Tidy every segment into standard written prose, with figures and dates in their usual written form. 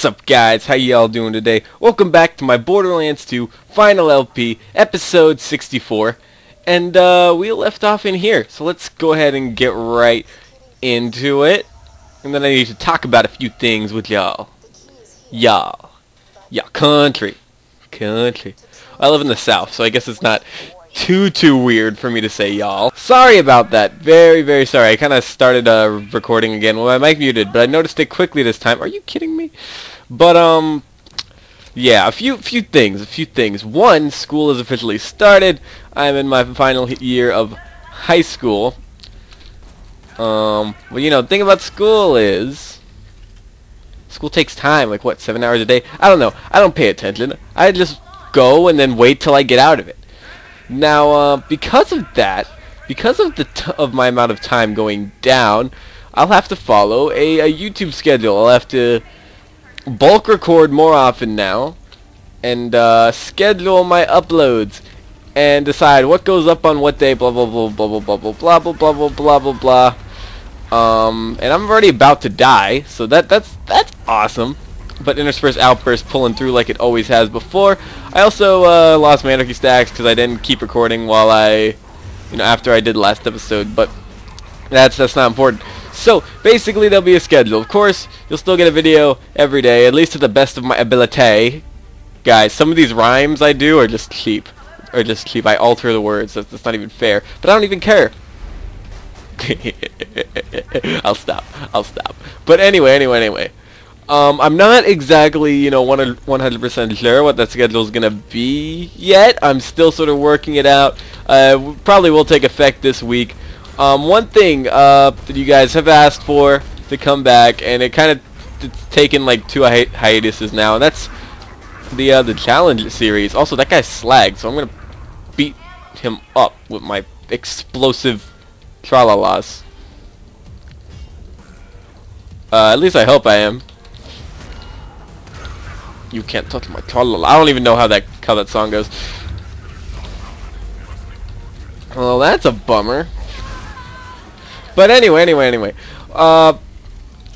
up, guys? How y'all doing today? Welcome back to my Borderlands 2 Final LP, episode 64. And we left off in here, so let's go ahead and get right into it. And then I need to talk about a few things with y'all. Y'all, country. I live in the south, so I guess it's not too weird for me to say y'all. Sorry about that. Very sorry. I kind of started recording again with my mic muted, but I noticed it quickly this time. Are you kidding me? But yeah, a few things. One, school is officially started. I'm in my final year of high school. Well, you know, the thing about school is school takes time, like what, 7 hours a day? I don't know. I don't pay attention. I just go and then wait till I get out of it. Now, because of that, because of my amount of time going down, I'll have to follow a YouTube schedule. I'll have to bulk record more often now, and schedule my uploads, and decide what goes up on what day. Blah blah blah blah blah blah blah blah blah blah blah blah blah. And I'm already about to die, so that's awesome. But interspersed outburst pulling through like it always has before. I also lost my anarchy stacks because I didn't keep recording while after I did last episode. But that's not important. So basically, there'll be a schedule. Of course, you'll still get a video every day, at least to the best of my ability. Guys, some of these rhymes I do are just cheap. I alter the words. That's not even fair. But I don't even care. I'll stop. But anyway. I'm not exactly, 100% sure what that schedule is gonna be yet. I'm still sort of working it out. Probably will take effect this week. One thing that you guys have asked for to come back, and it's taken like 2 hiatuses now, and that's the challenge series. Also, that guy's slagged, so I'm gonna beat him up with my explosive tralalas. At least I hope I am. You can't touch my tralala. I don't even know how that song goes. Well, that's a bummer. But anyway. I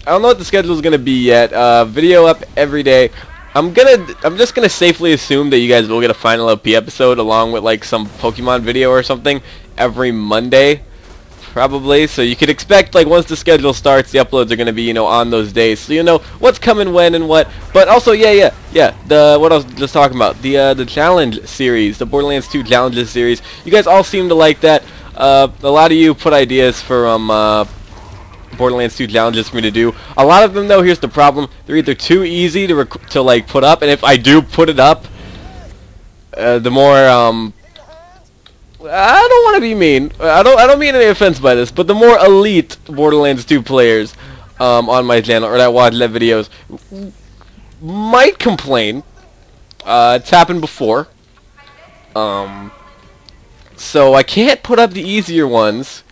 don't know what the schedule is gonna be yet. Video up every day. I'm just gonna safely assume that you guys will get a final LP episode along with like some Pokemon video or something every Monday. Probably, so you could expect, like, once the schedule starts, the uploads are going to be, on those days, so you know what's coming when and what. But also, yeah, what I was just talking about, the challenge series, the Borderlands 2 challenges series. You guys all seem to like that. A lot of you put ideas for Borderlands 2 challenges for me to do. A lot of them, though, here's the problem: they're either too easy to like put up, and if I do put it up, the more I don't want to be mean. I don't mean any offense by this, but the more elite Borderlands 2 players on my channel or that watch live videos might complain. It's happened before. So I can't put up the easier ones.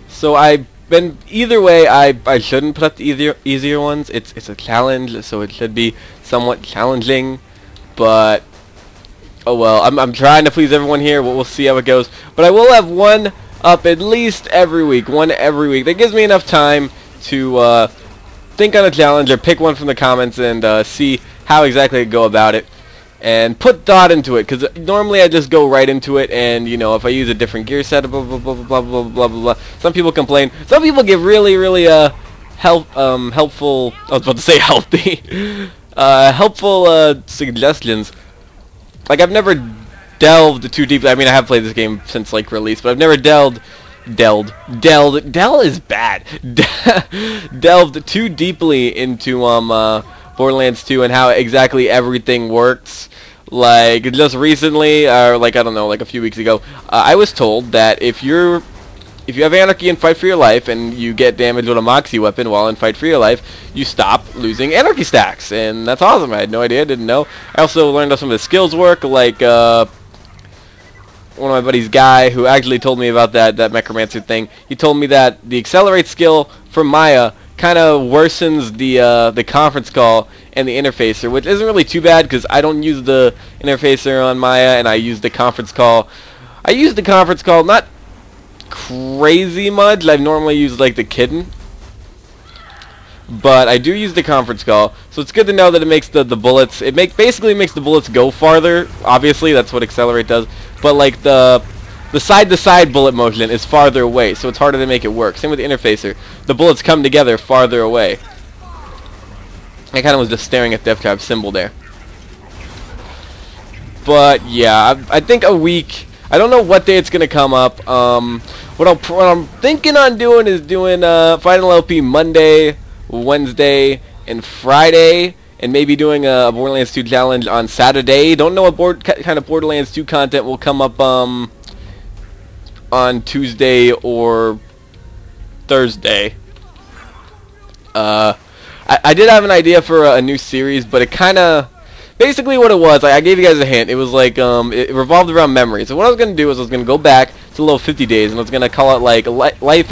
So either way, I shouldn't put up the easier ones. It's a challenge, so it should be somewhat challenging, but oh well, I'm trying to please everyone here. We'll see how it goes. But I will have one up at least every week. That gives me enough time to think on a challenge or pick one from the comments and see how exactly I go about it. And put thought into it, because normally I just go right into it, and if I use a different gear set, blah blah blah blah blah blah blah. Some people complain. Some people give really helpful. I was about to say healthy, helpful suggestions. Like, I've never delved too deeply. I mean, I have played this game since, like, release, but I've never delved is bad. Delved too deeply into, Borderlands 2 and how exactly everything works. Like, just recently, or, like, I don't know, like, a few weeks ago, I was told that if you have anarchy in Fight for Your Life and you get damaged with a Moxie weapon while in Fight for Your Life, you stop losing anarchy stacks, and that's awesome. I had no idea, didn't know. I also learned how some of the skills work, like one of my buddies, Guy, who actually told me about that Mechamancer thing. He told me that the Accelerate skill for Maya kind of worsens the conference call and the interfacer, which isn't really too bad because I don't use the interfacer on Maya, and I use the conference call. I use the conference call not crazy much. I've normally used like the kitten, but I do use the conference call, so it's good to know that it makes the bullets, basically makes the bullets go farther. Obviously, that's what accelerate does, but like the side-to-side bullet motion is farther away, so it's harder to make it work. Same with the interfacer. The bullets come together farther away. I kind of was just staring at DevCap's symbol there. But yeah, I think a week. I don't know what day it's gonna come up. What I'm thinking on doing is doing Final LP Monday, Wednesday, and Friday, and maybe doing a Borderlands 2 challenge on Saturday. Don't know what kind of Borderlands 2 content will come up on Tuesday or Thursday. I did have an idea for a new series, but it kind of... Basically what it was, I gave you guys a hint. It was like, it revolved around memories. So what I was going to do is I was going to go back to level 50 days, and I was going to call it like like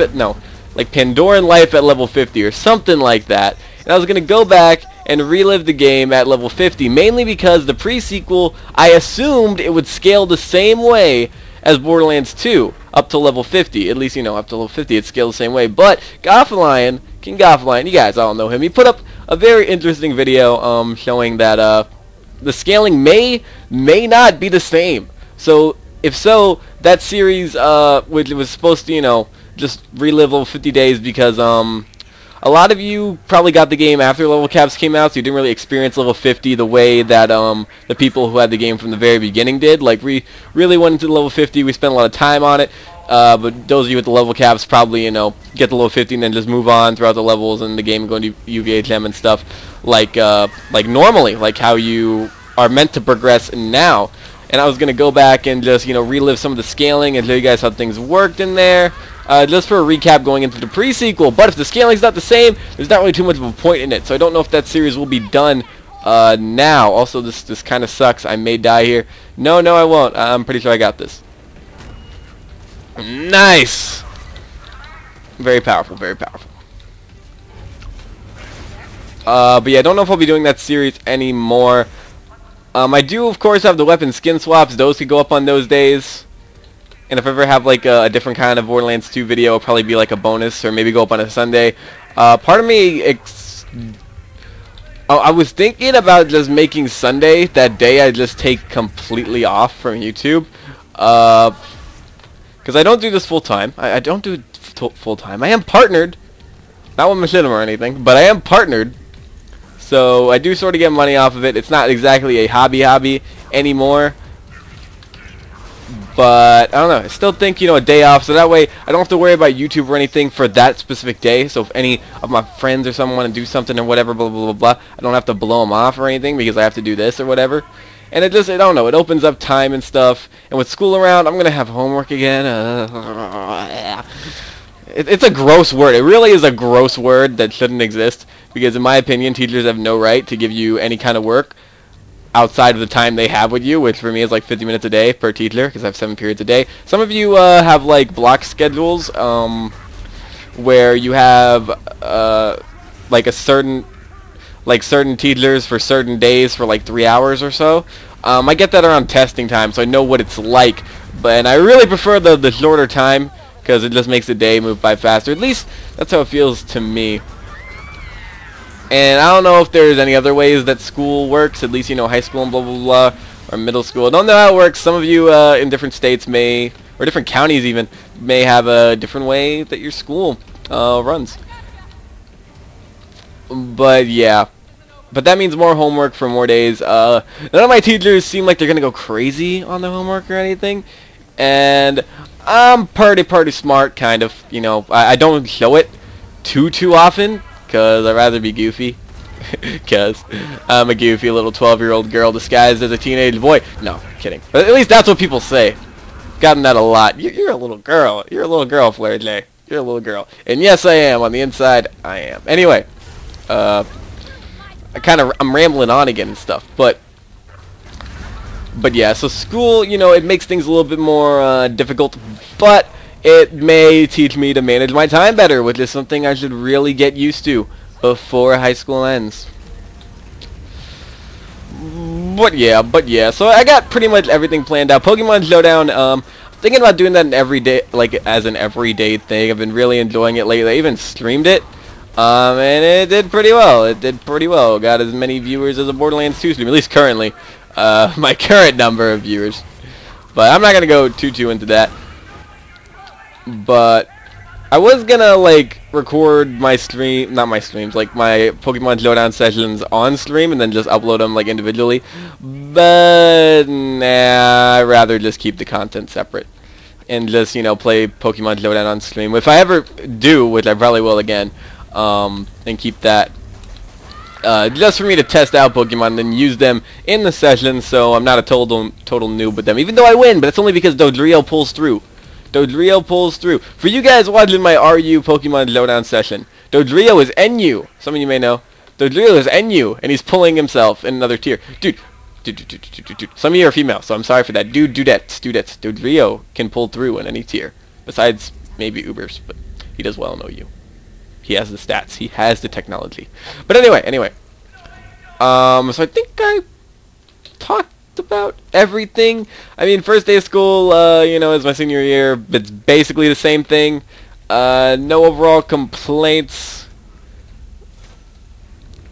Pandoran Life at level 50 or something like that. And I was going to go back and relive the game at level 50, mainly because the pre-sequel, I assumed it would scale the same way as Borderlands 2 up to level 50. At least, you know, up to level 50 it scaled the same way. But Gothalion, King Gothalion, you guys all know him. He put up a very interesting video showing that the scaling may not be the same. So if so, that series which was supposed to, you know, just relive level 50 days because a lot of you probably got the game after level caps came out, so you didn't really experience level 50 the way that the people who had the game from the very beginning did. Like, we really went into level 50, we spent a lot of time on it, but those of you with the level caps probably, you know, get to level 50 and then just move on throughout the levels and the game going to UVHM and stuff like normally, like how you are meant to progress now. And I was going to go back and just, you know, relive some of the scaling and show you guys how things worked in there. Just for a recap going into the pre-sequel. But if the scaling's not the same, there's not really too much of a point in it. So I don't know if that series will be done now. Also, this kind of sucks. I may die here. No, I won't. I'm pretty sure I got this. Nice! Very powerful, very powerful. But yeah, I don't know if I'll be doing that series anymore. I do, of course, have the weapon skin swaps. Those could go up on those days. And if I ever have like a different kind of Borderlands 2 video, it'll probably be like a bonus or maybe go up on a Sunday. Part of me, I was thinking about just making Sunday that day I just take completely off from YouTube. Because I don't do this full time. I don't do it full time. I am partnered. Not with Machinima or anything, but I am partnered. So I do sort of get money off of it. It's not exactly a hobby anymore. But, I don't know, I still think, you know, a day off, so that way I don't have to worry about YouTube or anything for that specific day. So if any of my friends or someone want to do something or whatever, blah, blah, blah, blah, I don't have to blow them off or anything because I have to do this or whatever. And it just, I don't know, it opens up time and stuff. And with school around, I'm going to have homework again. It's a gross word. It really is a gross word that shouldn't exist. Because in my opinion, teachers have no right to give you any kind of work outside of the time they have with you, which for me is like 50 minutes a day per teacher, because I have 7 periods a day. Some of you have like block schedules, where you have like certain teachers for certain days for like 3 hours or so. I get that around testing time, so I know what it's like. And I really prefer the shorter time, because it just makes the day move by faster. At least that's how it feels to me. And I don't know if there's any other ways that school works, at least, you know, high school and blah, blah, blah, or middle school. I don't know how it works. Some of you in different states may, or different counties even, may have a different way that your school runs. But, yeah. But that means more homework for more days. None of my teachers seem like they're going to go crazy on the homework or anything. And I'm pretty smart, kind of. You know, I don't show it too often, because I'd rather be goofy. Because I'm a goofy little 12-year-old girl disguised as a teenage boy. No, kidding. But at least that's what people say. Gotten that a lot. You're a little girl. You're a little girl, Flare J. You're a little girl. And yes, I am. On the inside, I am. Anyway, I'm rambling on again and stuff. But yeah, so school, you know, it makes things a little bit more difficult. But it may teach me to manage my time better, which is something I should really get used to before high school ends. But yeah, so I got pretty much everything planned out. Pokemon Showdown, thinking about doing that as an everyday thing. I've been really enjoying it lately. I even streamed it. And it did pretty well. It did pretty well. Got as many viewers as a Borderlands 2 stream, at least currently. My current number of viewers. But I'm not gonna go too into that. But I was gonna like record my stream, not my streams, like my Pokemon Showdown sessions on stream and then just upload them like individually. But nah, I'd rather just keep the content separate and just, you know, play Pokemon Showdown on stream. If I ever do, which I probably will again, and keep that just for me to test out Pokemon and then use them in the session, so I'm not a total noob with them. Even though I win, but it's only because Dodrio pulls through. Dodrio pulls through. For you guys watching my RU Pokemon Showdown session, Dodrio is NU. Some of you may know. Dodrio is NU, and he's pulling himself in another tier. Dude. Some of you are female, so I'm sorry for that. Dudettes. Dodrio can pull through in any tier. Besides, maybe Ubers, but he does well in OU. He has the stats. He has the technology. But anyway. So I think I talked about everything. I mean, first day of school, you know, is my senior year. It's basically the same thing. No overall complaints.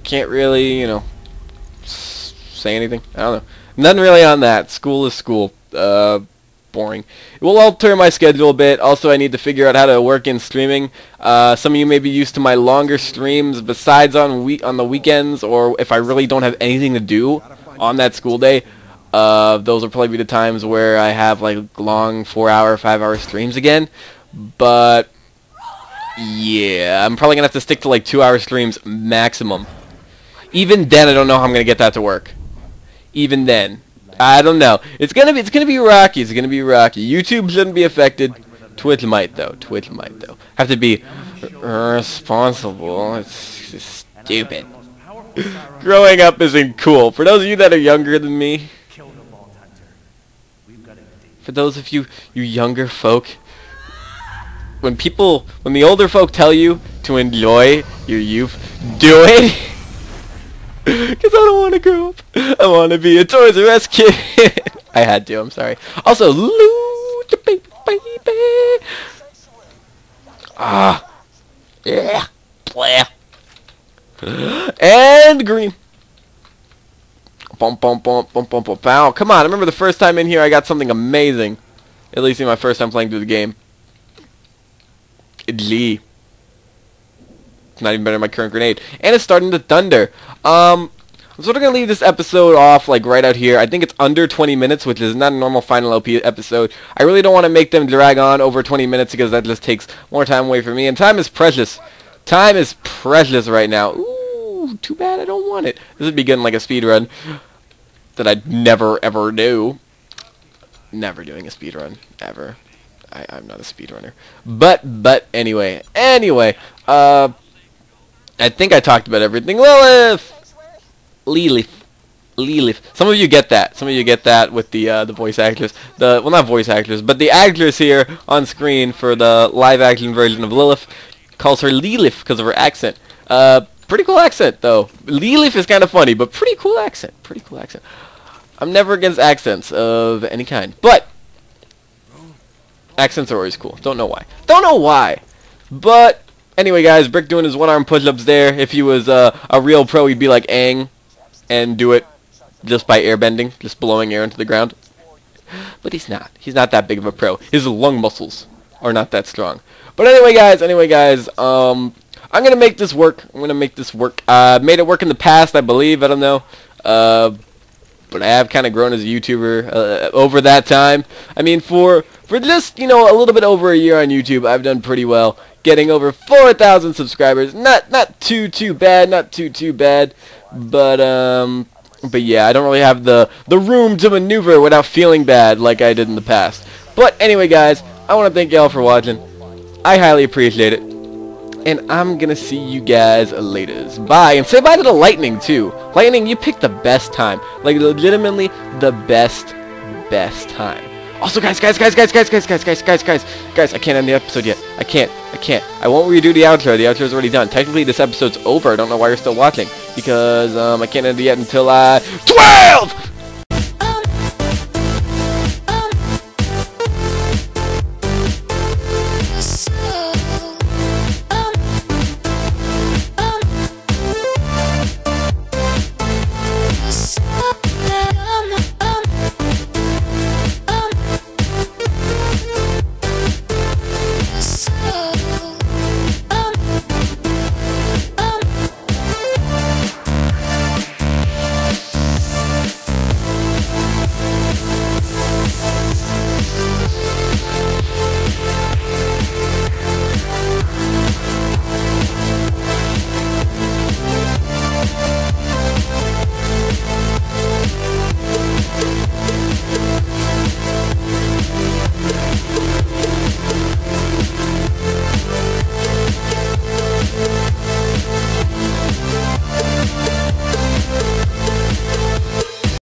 Can't really, you know, say anything. I don't know. Nothing really on that. School is school. Boring. It will alter my schedule a bit. Also, I need to figure out how to work in streaming. Some of you may be used to my longer streams besides on the weekends, or if I really don't have anything to do on that school day. Those will probably be the times where I have like long 4-hour, 5-hour streams again. But yeah, I'm probably gonna have to stick to like 2-hour streams maximum. Even then, I don't know how I'm gonna get that to work. Even then, I don't know. It's gonna be rocky. It's gonna be rocky. YouTube shouldn't be affected. Twitch might though. Have to be responsible. It's just stupid. Growing up isn't cool. For those of you that are younger than me, for those of you younger folk, when the older folk tell you to enjoy your youth, do it. Because I don't want to grow up. I want to be a Toys R Us kid. I had to, I'm sorry. Also, loot the baby. Ah. Yeah. Blah. And green. Bump. Pow. Come on, I remember the first time in here I got something amazing. At least in my first time playing through the game. Gee. It's not even better than my current grenade. And it's starting to thunder. I'm sort of going to leave this episode off like right out here. I think it's under 20 minutes, which is not a normal Final LP episode. I really don't want to make them drag on over 20 minutes because that just takes more time away from me. And time is precious. Time is precious right now. Ooh, too bad I don't want it. This would be getting like a speed run that I'd never ever do. Never doing a speed run. Ever. I'm not a speedrunner. But anyway. I think I talked about everything. Lilith. Some of you get that. Some of you get that with the voice actors. Well, not voice actors, but the actress here on screen for the live action version of Lilith calls her Lilith because of her accent. Pretty cool accent though. Lilith is kind of funny, but pretty cool accent. I'm never against accents of any kind, but accents are always cool. Don't know why. But anyway, guys, Brick doing his one-arm push-ups there. If he was a real pro, he'd be like Aang and do it just by airbending, just blowing air into the ground. But he's not. He's not that big of a pro. His lung muscles are not that strong. But anyway, guys, I'm gonna make this work. Made it work in the past, I believe. I don't know. But I have kind of grown as a YouTuber over that time. I mean, for just, you know, a little bit over a year on YouTube, I've done pretty well. Getting over 4,000 subscribers. Not too bad. But yeah, I don't really have the room to maneuver without feeling bad like I did in the past. But anyway, guys, I want to thank y'all for watching. I highly appreciate it. And I'm gonna see you guys later. Bye. And say bye to the Lightning too. Lightning, you picked the best time. Like legitimately the best time. Also, guys, I can't end the episode yet. I can't. I won't redo the outro. The outro's already done. Technically, this episode's over. I don't know why you're still watching. Because I can't end it yet until 12!